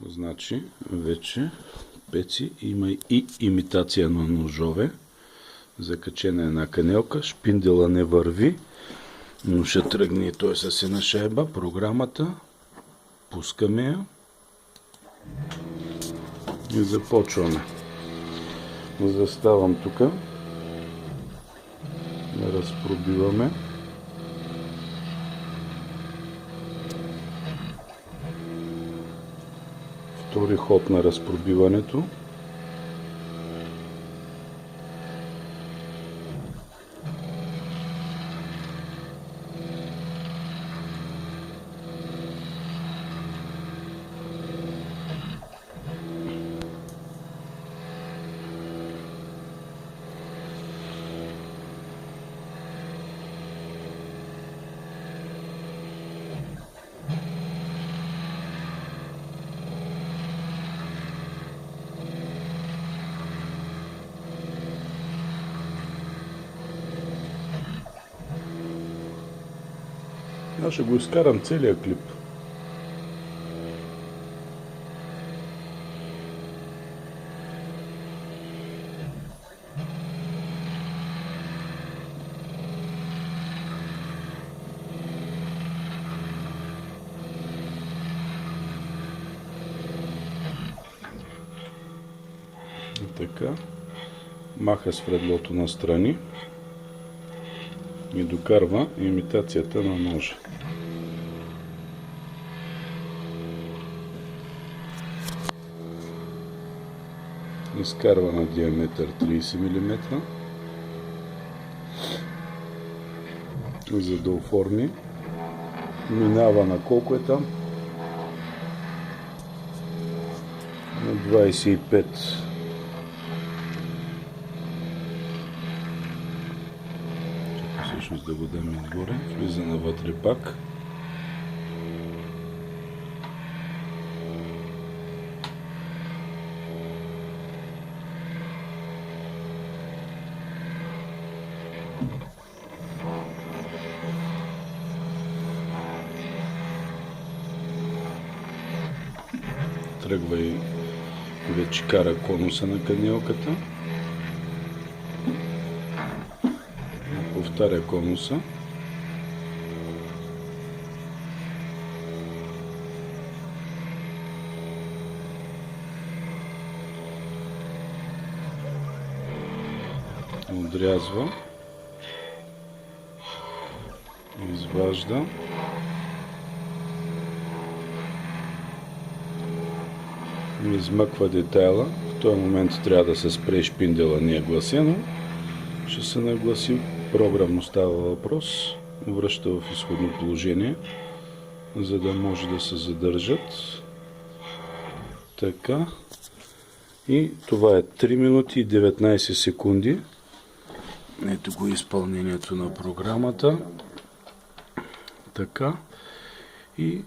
Значи вече Пеци има и имитация на ножове. Закачена една канелка, шпиндела не върви, но ще тръгне и той с една шайба. Програмата, пускаме я и започваме. Заставам тук, разпробиваме. Втори ход на разпробиването. Аз ще го изкарам целия клип. И така. Маха свредлото настрани и докарва имитацията на ножа. Изкарва на диаметър 30 мм, за да оформи. Минава на колко е там? На 25. Всъщност да го дадем отгоре. Влиза навътре пак. Тръгва и вече кара конуса на канелката. Повтаря конуса. Отрязва. Изважда. Измъква детайла. В този момент трябва да се спре шпиндела, не е гласено. Ще се нагласи. Програмно става въпрос. Връща в изходно положение, за да може да се задържат. Така. И това е 3 минути и 19 секунди. Ето го изпълнението на програмата. Така. И